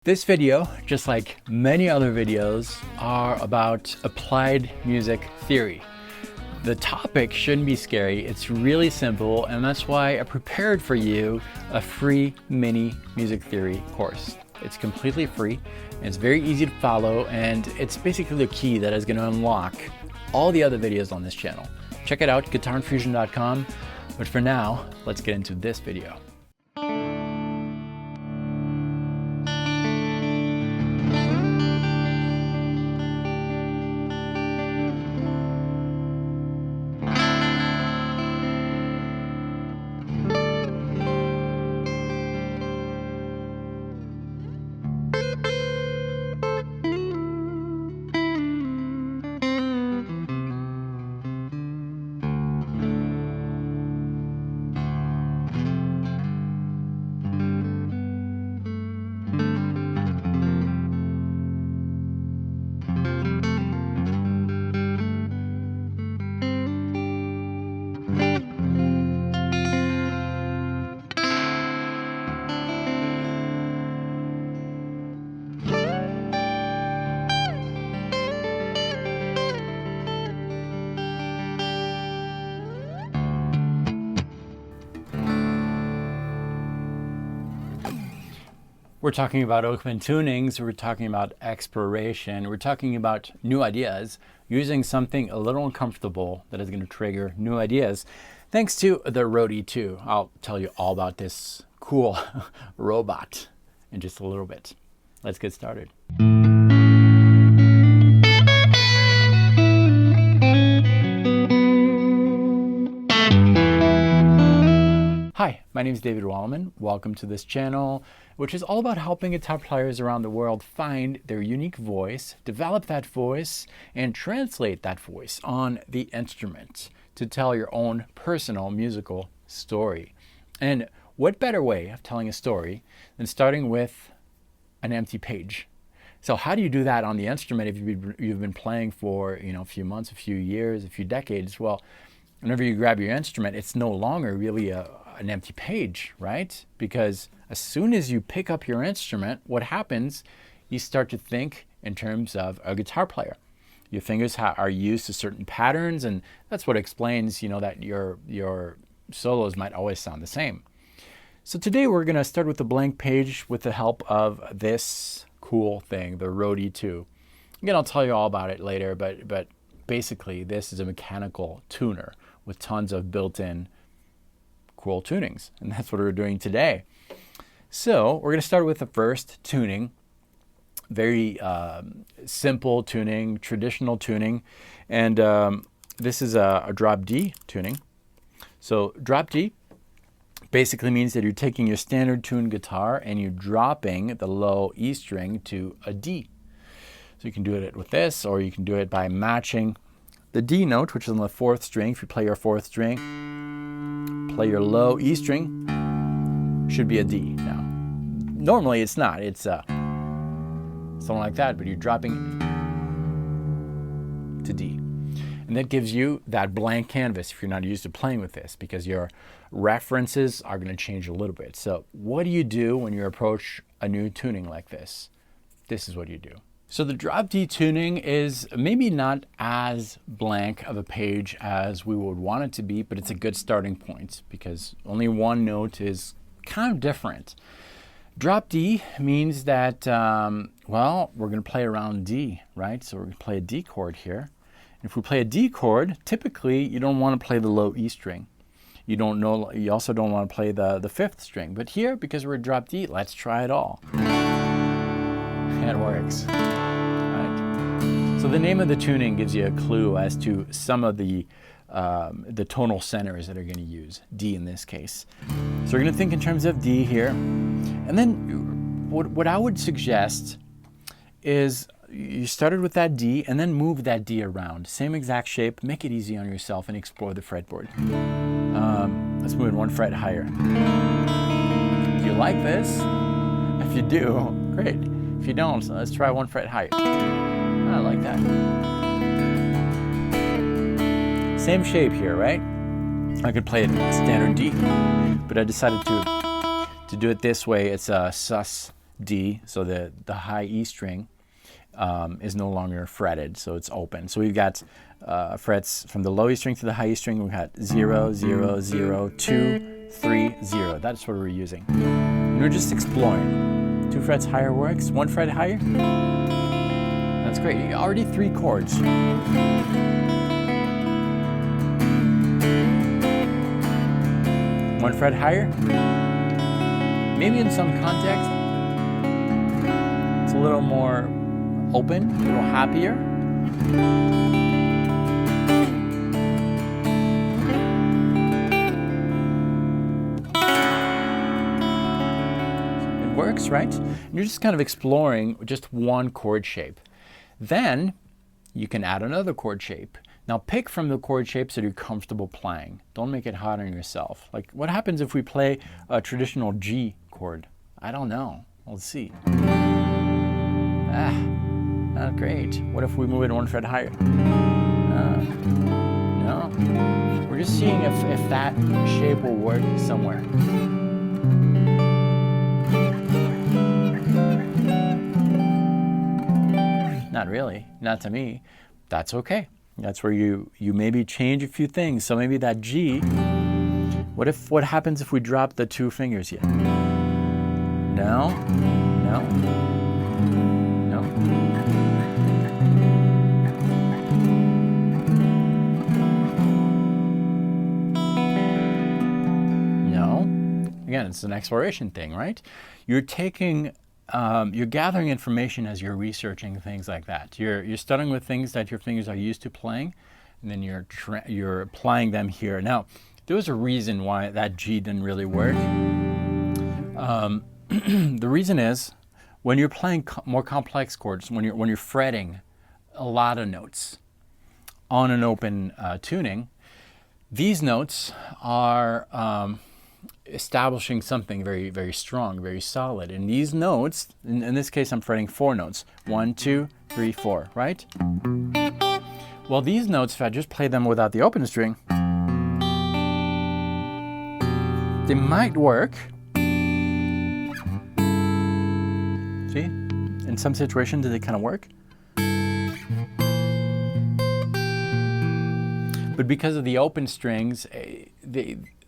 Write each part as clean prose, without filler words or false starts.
This video, just like many other videos, are about applied music theory. The topic shouldn't be scary, it's really simple, and that's why I prepared for you a free mini music theory course. It's completely free, and it's very easy to follow, and it's basically the key that is going to unlock all the other videos on this channel. Check it out, guitarinfusion.com, but for now, let's get into this video. We're talking about open tunings, we're talking about exploration, we're talking about new ideas, using something a little uncomfortable that is going to trigger new ideas, thanks to the Roadie 2. I'll tell you all about this cool robot in just a little bit. Let's get started. Hi, my name is David Wallerman. Welcome to this channel, which is all about helping guitar players around the world find their unique voice, develop that voice, and translate that voice on the instrument to tell your own personal musical story. And what better way of telling a story than starting with an empty page? So how do you do that on the instrument if you've been playing for a few months, a few years, a few decades? Well, whenever you grab your instrument, it's no longer really an empty page, right? Because as soon as you pick up your instrument, what happens, you start to think in terms of a guitar player. Your fingers are used to certain patterns, and that's what explains, that your solos might always sound the same. So today we're going to start with a blank page with the help of this cool thing, the Roadie 2. Again, I'll tell you all about it later, but basically this is a mechanical tuner with tons of built-in cool tunings, and that's what we're doing today. So we're going to start with the first tuning, very simple tuning, traditional tuning, and this is a drop D tuning. So drop D basically means that you're taking your standard tuned guitar and you're dropping the low E string to a D. So you can do it with this, or you can do it by matching the D note, which is on the 4th string. If you play your 4th string, play your low E string, should be a D. Now, normally it's not. It's something like that, but you're dropping to D. And that gives you that blank canvas if you're not used to playing with this, because your references are going to change a little bit. So what do you do when you approach a new tuning like this? This is what you do. So the drop D tuning is maybe not as blank of a page as we would want it to be, but it's a good starting point because only one note is kind of different. Drop D means that, well, we're going to play around D, right? So we're going to play a D chord here. If we play a D chord, typically you don't want to play the low E string. You also don't want to play the 5th string. But here, because we're drop D, let's try it all. It works. So the name of the tuning gives you a clue as to some of the tonal centers that are going to use, D in this case. So we're going to think in terms of D here. And then what I would suggest is you started with that D and then move that D around. Same exact shape, make it easy on yourself and explore the fretboard. Let's move it 1 fret higher. Do you like this? If you do, great. If you don't, so let's try 1 fret higher. I like that. Same shape here, right? I could play it standard D, but I decided to do it this way. It's a sus D, so the high E string, is no longer fretted, so it's open. So we've got frets from the low E string to the high E string. We've got 0, 0, 0, 2, 3, 0. That's what we're using. And we're just exploring. 2 frets higher works, 1 fret higher. That's great. Already 3 chords. 1 fret higher. Maybe in some context, it's a little more open, a little happier. It works, right? And you're just kind of exploring just one chord shape. Then you can add another chord shape. Now pick from the chord shapes that you're comfortable playing. Don't make it hard on yourself. Like, what happens if we play a traditional G chord? I don't know. Let's see. Not great. What if we move it 1 fret higher? No. We're just seeing if that shape will work somewhere. Not really. Not to me. That's okay. That's where you maybe change a few things. So maybe that G, what happens if we drop the 2 fingers here? No. No. No. No. Again, it's an exploration thing, right? You're taking you're gathering information as you're researching things like that. You're starting with things that your fingers are used to playing, and then you're applying them here. Now, there was a reason why that G didn't really work. The reason is when you're playing more complex chords, when you're fretting a lot of notes on an open tuning, these notes are establishing something very, very strong, very solid. And these notes, in this case, I'm fretting 4 notes. 1, 2, 3, 4, right? Well, these notes, if I just play them without the open string, they might work. See? In some situations, do they kind of work? But because of the open strings,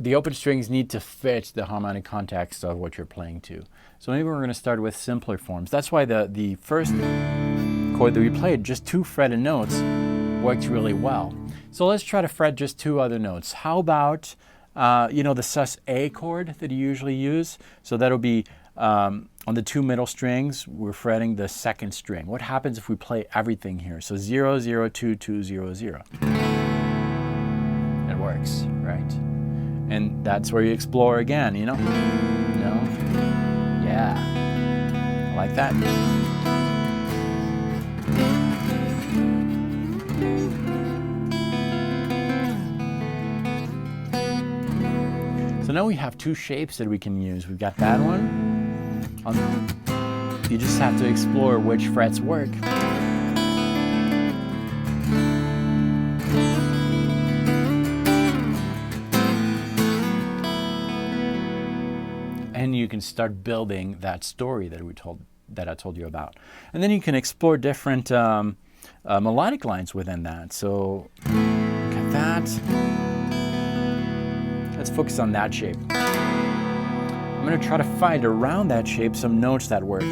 the open strings need to fit the harmonic context of what you're playing to. So maybe we're going to start with simpler forms. That's why the first chord that we played, just 2 fretted notes, worked really well. So let's try to fret just 2 other notes. How about, the sus A chord that you usually use? So that'll be on the 2 middle strings, we're fretting the 2nd string. What happens if we play everything here? So 0, 0, 2, 2, 0, 0. It works, right? And that's where you explore again, No? Yeah. I like that. So now we have 2 shapes that we can use. We've got that one. You just have to explore which frets work. And you can start building that story that I told you about. And then you can explore different melodic lines within that. So look at that. Let's focus on that shape. I'm going to try to find around that shape some notes that work.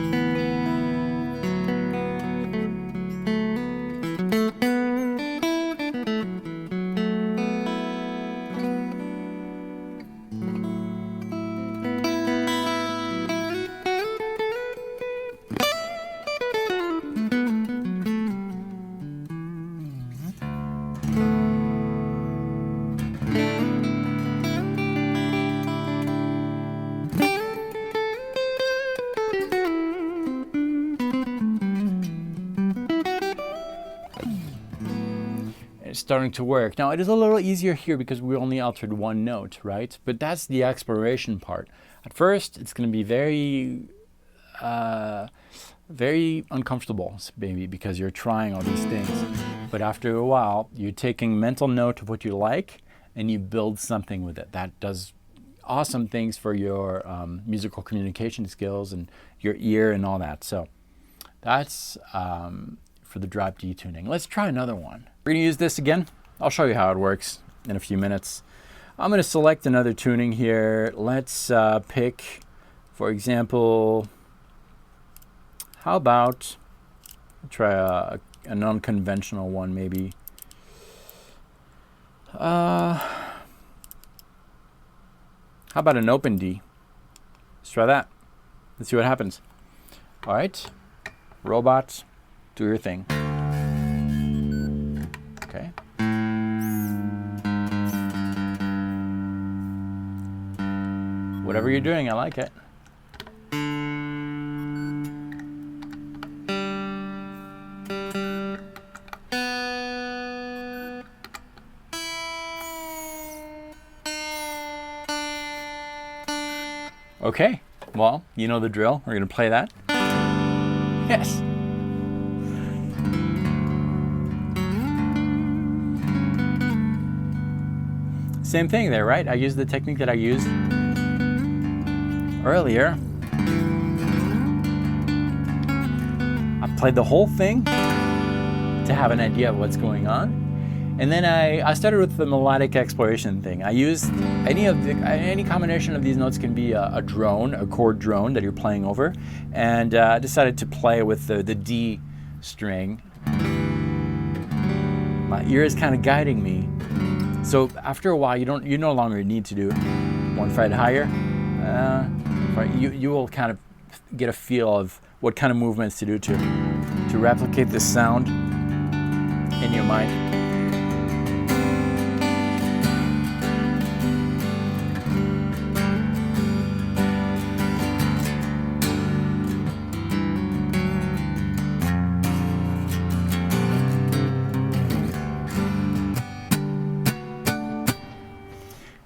Starting to work. Now it is a little easier here because we only altered 1 note, right? But that's the exploration part. At first, it's going to be very uncomfortable, maybe, because you're trying all these things. But after a while, you're taking mental note of what you like, and you build something with it. That does awesome things for your musical communication skills and your ear and all that. So that's for the drop D tuning. Let's try another one. We're going to use this again. I'll show you how it works in a few minutes. I'm going to select another tuning here. Let's pick, for example, how about try a non-conventional one maybe. How about an open D? Let's try that. Let's see what happens. All right, robots, do your thing. Okay. Whatever you're doing, I like it. Okay, well, you know the drill. We're going to play that. Yes. Same thing there, right? I used the technique that I used earlier. I played the whole thing to have an idea of what's going on. And then I started with the melodic exploration thing. I used any combination of these notes can be a drone, a chord drone that you're playing over, and I decided to play with the D string. My ear is kind of guiding me. So after a while, you no longer need to do one fret higher. You will kind of get a feel of what kind of movements to do to replicate this sound in your mind.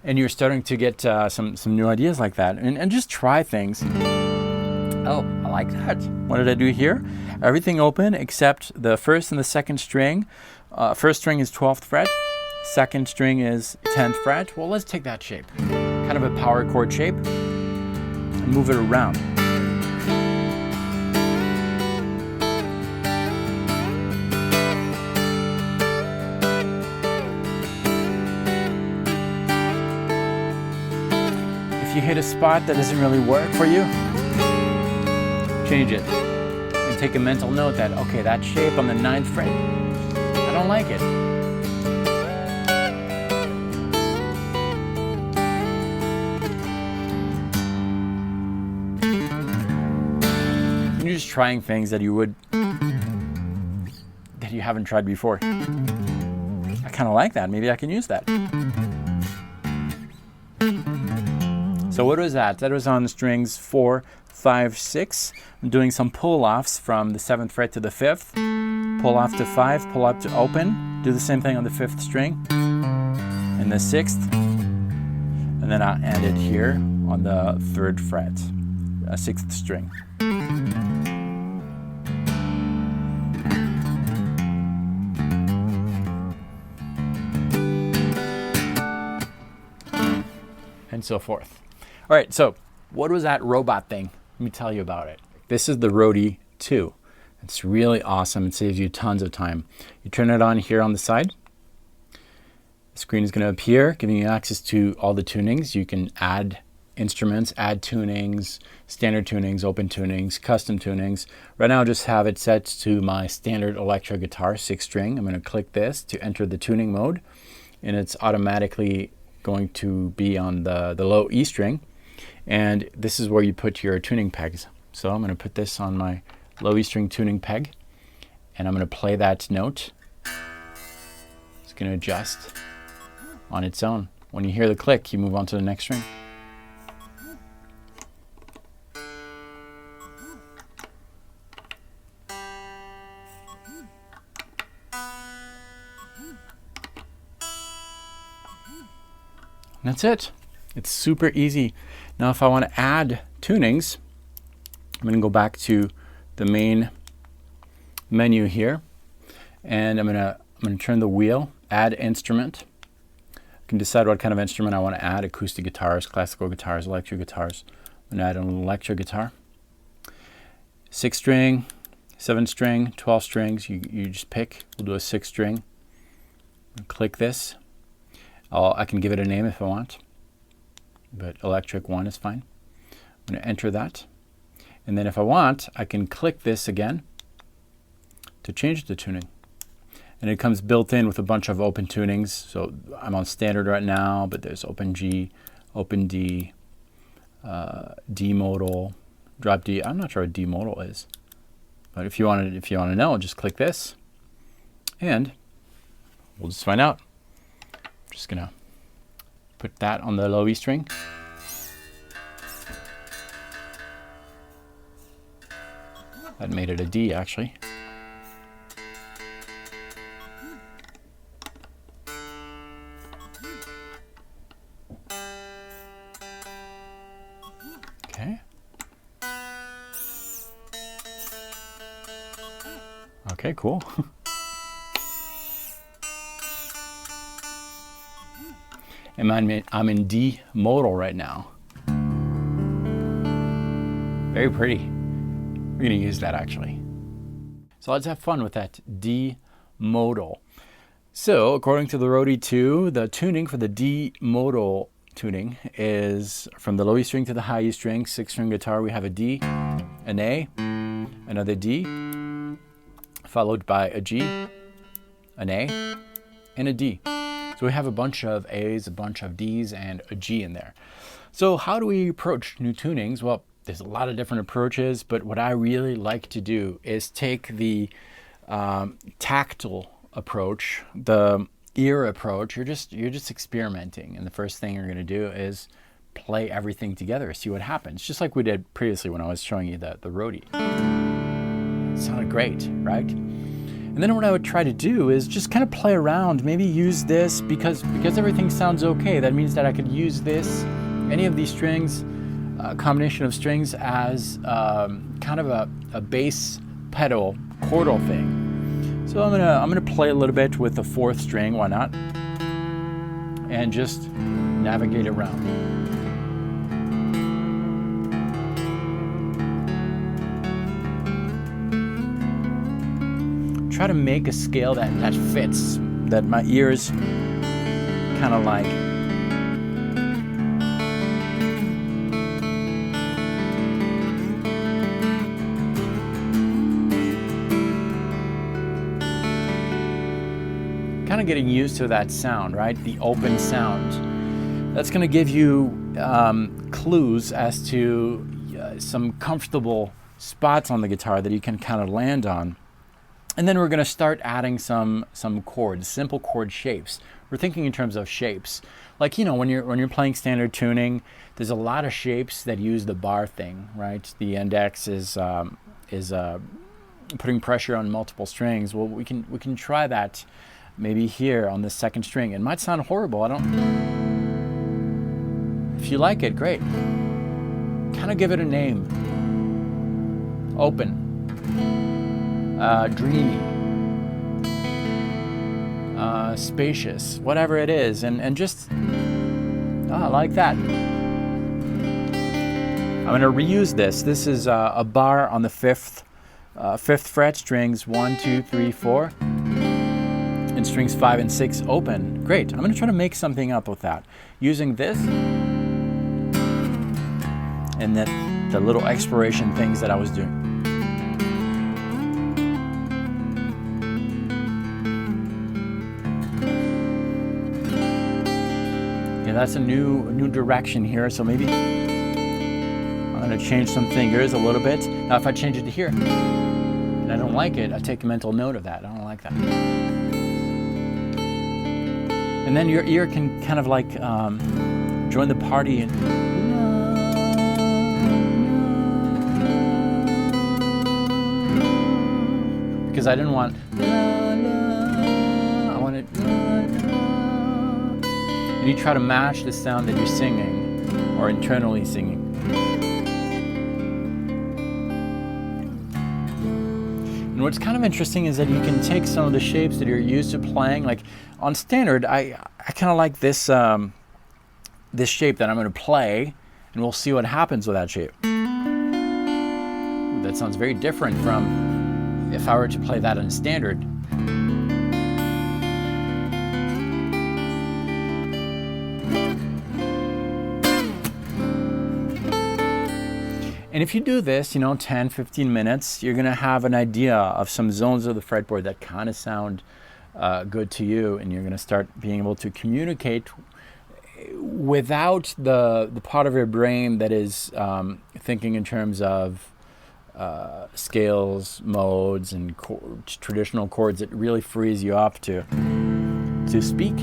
And you're starting to get some new ideas like that, and just try things. Oh, I like that. What did I do here? Everything open except the first and the second string. First string is 12th fret, second string is 10th fret. Well, let's take that shape, kind of a power chord shape, and move it around. If you hit a spot that doesn't really work for you, change it and take a mental note that, okay, that shape on the 9th fret, I don't like it. You're just trying things that you haven't tried before. I kind of like that. Maybe I can use that. So what was that? That was on strings 4, 5, 6. I'm doing some pull-offs from the 7th fret to the 5th. Pull off to 5, pull up to open. Do the same thing on the 5th string and the 6th. And then I'll end it here on the 3rd fret, 6th string. And so forth. All right, so what was that robot thing? Let me tell you about it. This is the Roadie 2. It's really awesome. It saves you tons of time. You turn it on here on the side. The screen is going to appear, giving you access to all the tunings. You can add instruments, add tunings, standard tunings, open tunings, custom tunings. Right now, I just have it set to my standard electric guitar 6-string. I'm going to click this to enter the tuning mode, and it's automatically going to be on the low E string. And this is where you put your tuning pegs. So I'm going to put this on my low E string tuning peg, and I'm going to play that note. It's going to adjust on its own. When you hear the click, you move on to the next string. And that's it. It's super easy. Now if I want to add tunings, I'm going to go back to the main menu here, and I'm going to turn the wheel, add instrument, can decide what kind of instrument I want to add: acoustic guitars, classical guitars, electric guitars. I'm going to add an electric guitar. 6 string, 7 string, 12 strings. You just pick. We'll do a 6 string. Click this. I can give it a name if I want, but electric 1 is fine. I'm going to enter that. And then if I want, I can click this again to change the tuning. And it comes built in with a bunch of open tunings. So I'm on standard right now, but there's open G, open D, D Modal, drop D. I'm not sure what D Modal is, but if you want to know, just click this, and we'll just find out. I'm just gonna put that on the low E string. That made it a D, actually. Okay. Okay, cool. And I'm in D Modal right now. Very pretty. We're going to use that actually. So let's have fun with that D Modal. So according to the Roadie 2, the tuning for the D Modal tuning is from the low E string to the high E string. 6 string guitar, we have a D, an A, another D, followed by a G, an A, and a D. So we have a bunch of A's, a bunch of D's, and a G in there. So how do we approach new tunings? Well, there's a lot of different approaches, but what I really like to do is take the tactile approach, the ear approach. You're just experimenting, and the first thing you're going to do is play everything together, see what happens, just like we did previously when I was showing you the Roadie. It sounded great, right? And then what I would try to do is just kind of play around, maybe use this, because everything sounds okay. That means that I could use this, any of these strings, a combination of strings, as kind of a bass pedal chordal thing. So I'm gonna play a little bit with the 4th string, why not? And just navigate around. Try to make a scale that fits, that my ears kind of like. Kind of getting used to that sound, right? The open sound. That's going to give you clues as to some comfortable spots on the guitar that you can kind of land on. And then we're going to start adding some chords, simple chord shapes. We're thinking in terms of shapes. Like, you know, when you're playing standard tuning, there's a lot of shapes that use the bar thing, right? The index is putting pressure on multiple strings. Well, we can try that maybe here on the 2nd string. It might sound horrible. If you like it, great. Kind of give it a name. Open. Dreamy, spacious, whatever it is, and just like that. I'm going to reuse this. This is a bar on the 5th fret, strings 1, 2, 3, 4, and strings 5 and 6 open. Great. I'm going to try to make something up with that using this and the little exploration things that I was doing. That's a new direction here, so maybe I'm going to change some fingers a little bit. Now if I change it to here and I don't like it, I take a mental note of that. I don't like that. And then your ear can kind of like join the party and because I didn't want I wanted. And you try to match the sound that you're singing or internally singing. And what's kind of interesting is that you can take some of the shapes that you're used to playing. Like on standard, I kind of like this this shape that I'm going to play, and we'll see what happens with that shape. Ooh, that sounds very different from if I were to play that on standard. And if you do this, 10, 15 minutes, you're going to have an idea of some zones of the fretboard that kind of sound good to you, and you're going to start being able to communicate without the part of your brain that is thinking in terms of scales, modes, and traditional chords. It really frees you up to speak.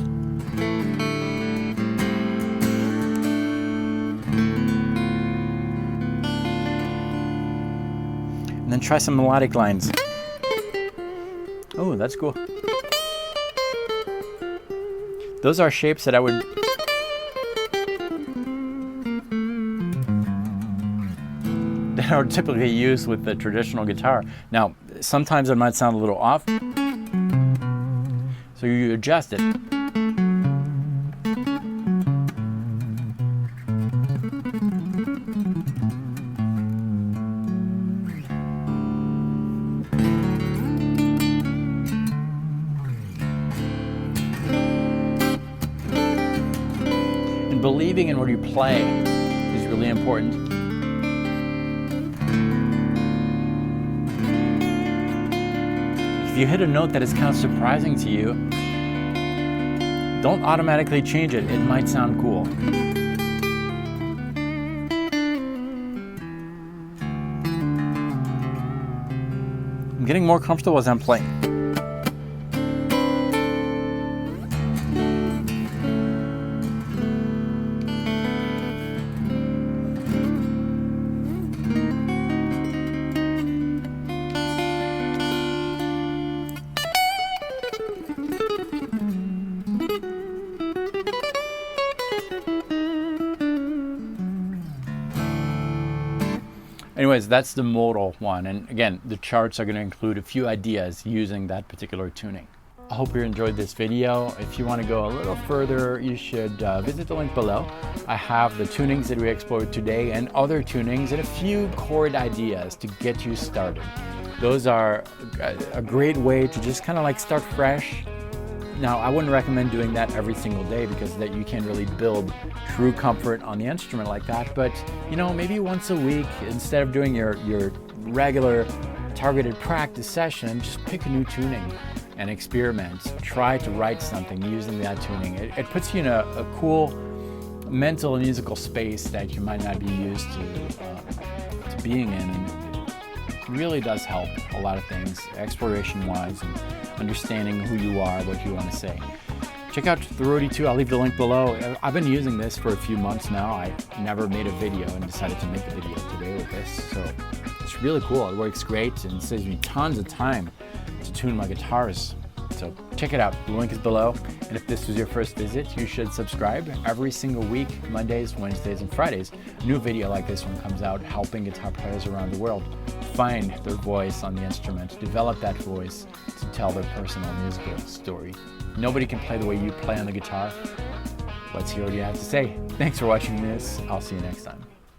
And then try some melodic lines. Oh, that's cool. Those are shapes that I would typically use with the traditional guitar. Now, sometimes it might sound a little off, so you adjust it. And believing in what you play is really important. If you hit a note that is kind of surprising to you, don't automatically change it. It might sound cool. I'm getting more comfortable as I'm playing. Anyways, that's the modal one, and again, the charts are going to include a few ideas using that particular tuning. I hope you enjoyed this video. If you want to go a little further, you should visit the link below. I have the tunings that we explored today and other tunings and a few chord ideas to get you started. Those are a great way to just kind of like start fresh. Now, I wouldn't recommend doing that every single day because that you can't really build true comfort on the instrument like that. But, maybe once a week, instead of doing your regular targeted practice session, just pick a new tuning and experiment. Try to write something using that tuning. It puts you in a cool mental and musical space that you might not be used to being in. And it really does help a lot of things, exploration-wise, and understanding who you are, what you want to say. Check out the Roadie 2. I'll leave the link below. I've been using this for a few months now. I never made a video and decided to make a video today with this. So it's really cool. It works great and saves me tons of time to tune my guitars. So check it out. The link is below. And if this was your first visit, you should subscribe. Every single week, Mondays, Wednesdays, and Fridays, a new video like this one comes out, helping guitar players around the world find their voice on the instrument, develop that voice to tell their personal musical story. Nobody can play the way you play on the guitar. Let's hear what you have to say. Thanks for watching this. I'll see you next time.